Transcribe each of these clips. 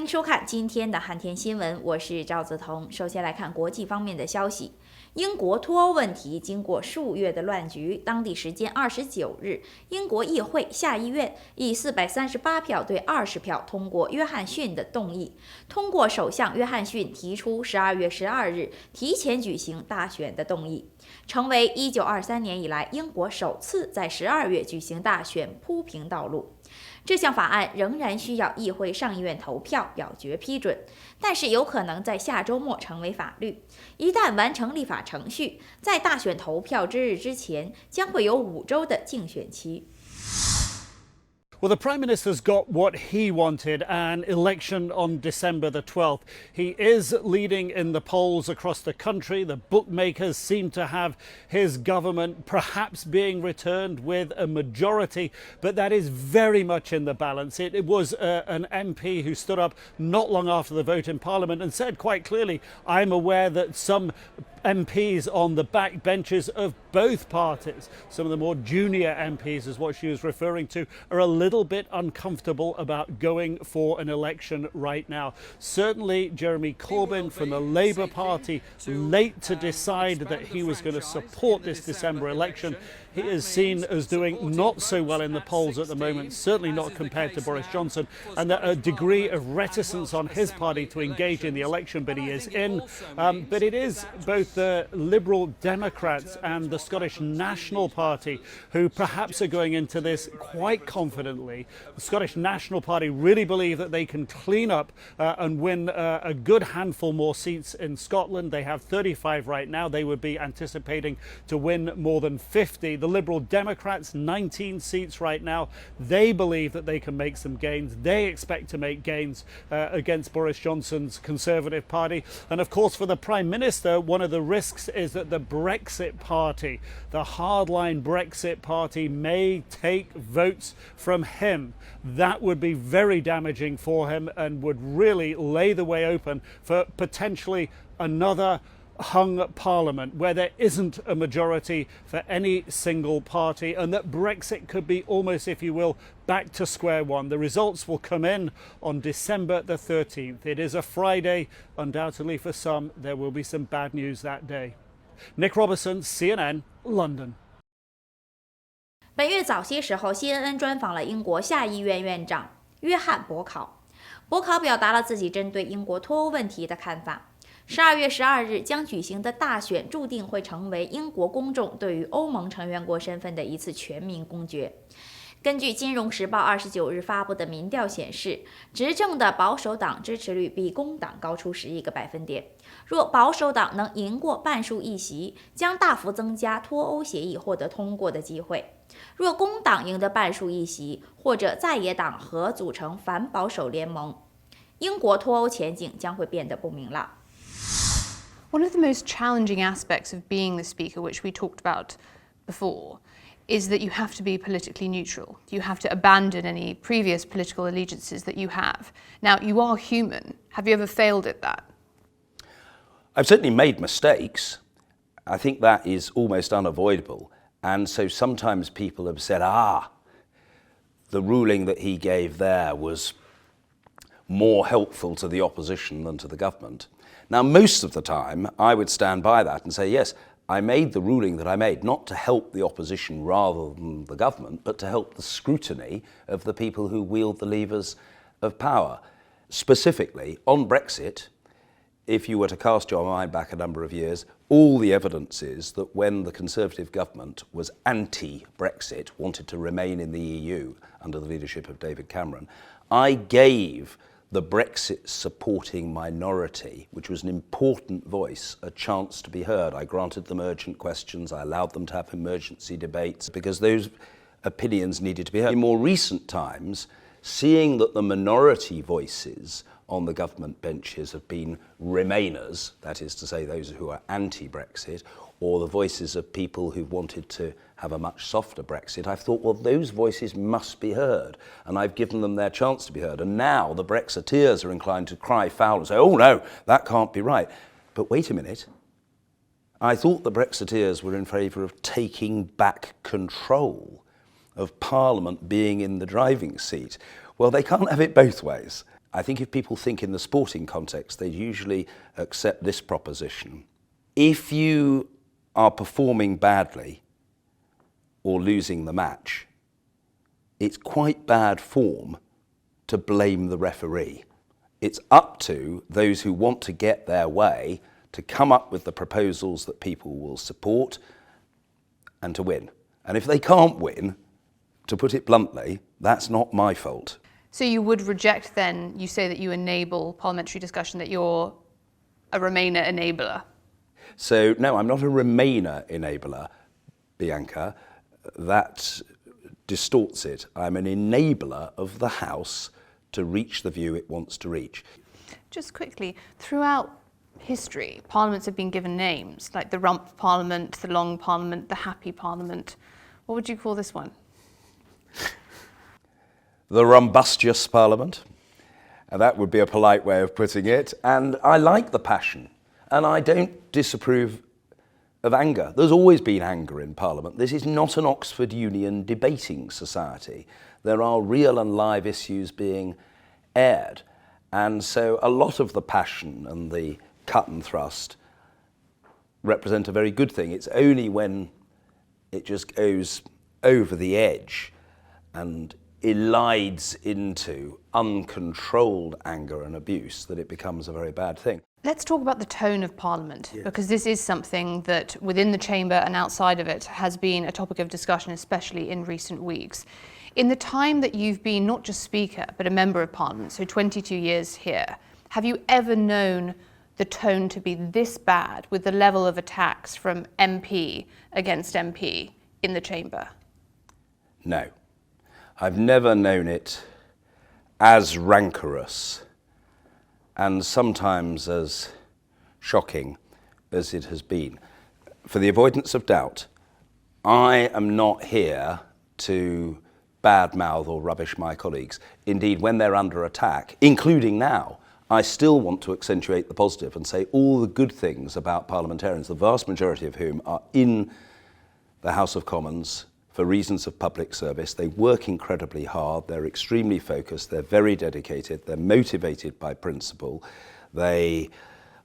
迎收看今天的汉天新闻，我是赵子彤。首先来看国际方面的消息。英国脱欧问题经过数月的乱局，当地时间29日，英国议会下议院以438票对20票通过约翰逊的动议，通过首相约翰逊提出12月12日提前举行大选的动议，成为1923年以来英国首次在12月举行大选铺平道路。这项法案仍然需要议会上议院投票表决批准，但是有可能在下周末成为法律。一旦完成立法程序，在大选投票之日之前，将会有5周的竞选期。Well, the Prime Minister's got what he wanted, an election on December the 12th. He is leading in the polls across the country. The bookmakers seem to have his government perhaps being returned with a majority, but that is very much in the balance. It was an MP who stood up not long after the vote in Parliament and said quite clearly, I'm aware that some MPs on the back benches of both parties, some of the more junior MPs is what she was referring to, are a little bit uncomfortable about going for an election right now. Certainly Jeremy Corbyn from the Labour Party, late to decide that he was going to support this December election. He is seen as doing not so well in the polls at the moment, certainly not compared to Boris Johnson, and that a degree of reticence on his party to engage in the election, but he is in. But it is both the Liberal Democrats and the Scottish National Party who perhaps are going into this quite confidently. The Scottish National Party really believe that they can clean up and win a good handful more seats in Scotland. They have 35 right now. They would be anticipating to win more than 50. The Liberal Democrats, 19 seats right now. They believe that they can make some gains. They expect to make gains against Boris Johnson's Conservative Party. And of course, for the Prime Minister, one of the risks is that the Brexit Party, the hardline Brexit Party, may take votes from him. That would be very damaging for him and would really lay the way open for potentially another hung parliament where there isn't a majority for any single party, and that Brexit could be almost, if you will, back to square one. The results will come in on December the 13th. It is a Friday. Undoubtedly for some, there will be some bad news that day. Nick Robertson, CNN, London. 本月早些时候 CNN 专访了英国下议院院长约翰·伯考。伯考表达了自己针对英国脱欧问题的看法。12月12日将举行的大选注定会成为英国公众对于欧盟成员国身份的一次全民公决。根据《金融时报》29日发布的民调显示，执政的保守党支持率比工党高出11个百分点。若保守党能赢过半数议席，将大幅增加脱欧协议获得通过的机会。若工党赢得半数议席，或者在野党合组成反保守联盟，英国脱欧前景将会变得不明朗。One of the most challenging aspects of being the Speaker, which we talked about before, is that you have to be politically neutral. You have to abandon any previous political allegiances that you have. Now, you are human. Have you ever failed at that? I've certainly made mistakes. I think that is almost unavoidable. And so sometimes people have said, the ruling that he gave there was more helpful to the opposition than to the government. Now, most of the time, I would stand by that and say, yes, I made the ruling that I made, not to help the opposition rather than the government, but to help the scrutiny of the people who wield the levers of power. Specifically, on Brexit, if you were to cast your mind back a number of years, all the evidence is that when the Conservative government was anti-Brexit, wanted to remain in the EU under the leadership of David Cameron, I gave the Brexit supporting minority, which was an important voice, a chance to be heard. I granted them urgent questions, I allowed them to have emergency debates because those opinions needed to be heard. In more recent times, seeing that the minority voices on the government benches have been Remainers, that is to say those who are anti-Brexit, or the voices of people who wanted to have a much softer Brexit, I've thought, well, those voices must be heard, and I've given them their chance to be heard. And now the Brexiteers are inclined to cry foul and say, oh no, that can't be right. But wait a minute, I thought the Brexiteers were in favour of taking back control, of Parliament being in the driving seat. Well, they can't have it both ways. I think if people think in the sporting context, they usually accept this proposition. If you are performing badly or losing the match, it's quite bad form to blame the referee. It's up to those who want to get their way to come up with the proposals that people will support and to win. And if they can't win, to put it bluntly, that's not my fault. So you would reject then, you say that you enable parliamentary discussion, that you're a Remainer enabler? So no, I'm not a Remainer enabler, Bianca. That distorts it. I'm an enabler of the House to reach the view it wants to reach. Just quickly, throughout history, parliaments have been given names, like the Rump Parliament, the Long Parliament, the Happy Parliament. What would you call this one? The Rumbustious Parliament. And that would be a polite way of putting it. And I like the passion. And I don't disapprove of anger. There's always been anger in Parliament. This is not an Oxford Union debating society. There are real and live issues being aired. And so a lot of the passion and the cut and thrust represent a very good thing. It's only when it just goes over the edge and elides into uncontrolled anger and abuse that it becomes a very bad thing. Let's talk about the tone of Parliament, because this is something that within the Chamber and outside of it has been a topic of discussion, especially in recent weeks. In the time that you've been not just Speaker, but a Member of Parliament, so 22 years here, have you ever known the tone to be this bad with the level of attacks from MP against MP in the Chamber? No. I've never known it as rancorous and sometimes as shocking as it has been. For the avoidance of doubt, I am not here to badmouth or rubbish my colleagues. Indeed, when they're under attack, including now, I still want to accentuate the positive and say all the good things about parliamentarians, the vast majority of whom are in the House of Commons for reasons of public service. They work incredibly hard, they're extremely focused, they're very dedicated, they're motivated by principle, they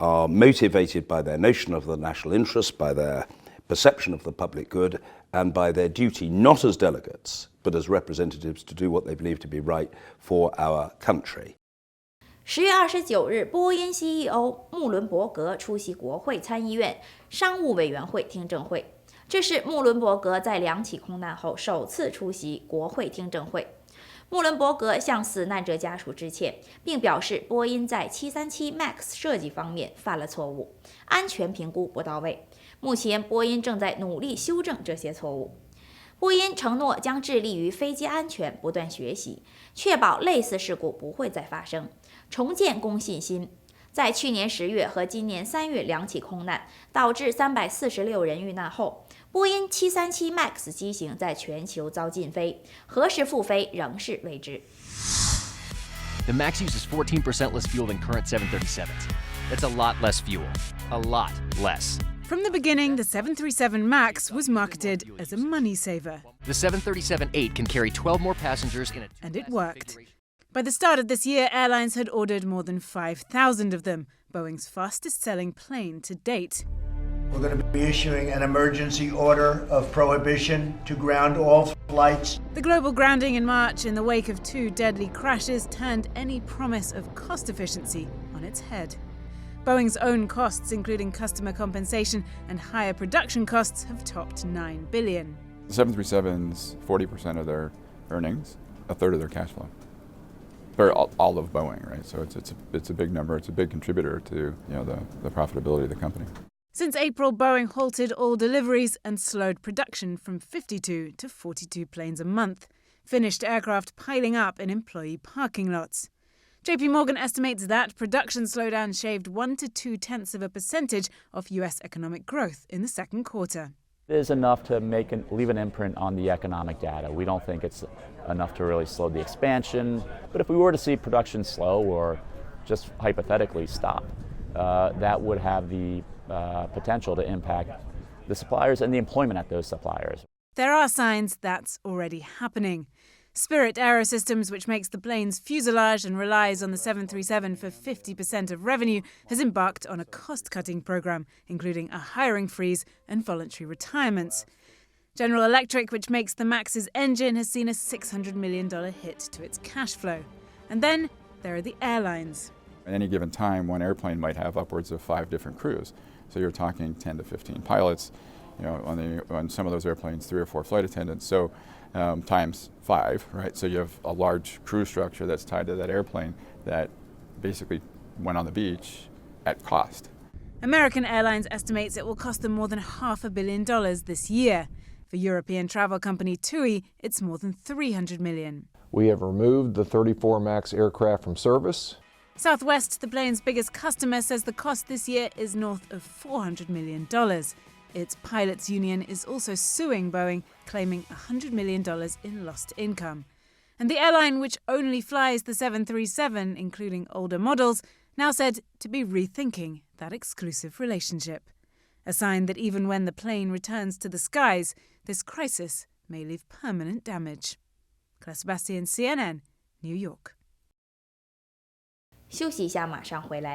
are motivated by their notion of the national interest, by their perception of the public good, and by their duty, not as delegates, but as representatives to do what they believe to be right for our country. 10月29日，波音 CEO 穆伦伯格出席国会参议院商务委员会听证会。这是穆伦伯格在2起空难后首次出席国会听证会。穆伦伯格向死难者家属致歉，并表示波音在737 MAX 设计方面犯了错误，安全评估不到位。目前，波音正在努力修正这些错误。波音承诺将致力于飞机安全不断学习，确保类似事故不会再发生，重建公信心。在去年10月和今年3月2起空难，导致346人遇难后，波音737 MAX 机型在全球遭禁飞，何时复飞仍是未知。The MAX uses 14% less fuel than current 737s. That's a lot less fuel. A lot less. From the beginning, the 737 MAX was marketed as a money saver. The 737-8 can carry 12 more passengers in a... And it worked. By the start of this year, airlines had ordered more than 5,000 of them, Boeing's fastest-selling plane to date. We're going to be issuing an emergency order of prohibition to ground all flights. The global grounding in March in the wake of 2 deadly crashes turned any promise of cost efficiency on its head. Boeing's own costs, including customer compensation and higher production costs, have topped $9 billion. The 737's 40% of their earnings, a third of their cash flow. All of Boeing, right? So it's a big number. It's a big contributor to the profitability of the company. Since April, Boeing halted all deliveries and slowed production from 52 to 42 planes a month, finished aircraft piling up in employee parking lots. JP Morgan estimates that production slowdown shaved 1 to 0.2% of US economic growth in the second quarter. It is enough to leave an imprint on the economic data. We don't think it's enough to really slow the expansion. But if we were to see production slow or just hypothetically stop, that would have the potential to impact the suppliers and the employment at those suppliers. There are signs that's already happening. Spirit Aerosystems, which makes the plane's fuselage and relies on the 737 for 50% of revenue, has embarked on a cost-cutting program, including a hiring freeze and voluntary retirements. General Electric, which makes the MAX's engine, has seen a $600 million hit to its cash flow. And then there are the airlines. At any given time, one airplane might have upwards of 5 different crews. So you're talking 10 to 15 pilots, on some of those airplanes, 3 or 4 flight attendants. So times 5, right? So you have a large crew structure that's tied to that airplane that basically went on the beach at cost. American Airlines estimates it will cost them more than $500 million this year. For European travel company TUI, it's more than $300 million. We have removed the 34 MAX aircraft from service. Southwest, the plane's biggest customer, says the cost this year is north of $400 million. Its pilots' union is also suing Boeing, claiming $100 million in lost income. And the airline, which only flies the 737, including older models, now said to be rethinking that exclusive relationship. A sign that even when the plane returns to the skies, this crisis may leave permanent damage. Claire Sebastian, CNN, New York. 休息一下，马上回来。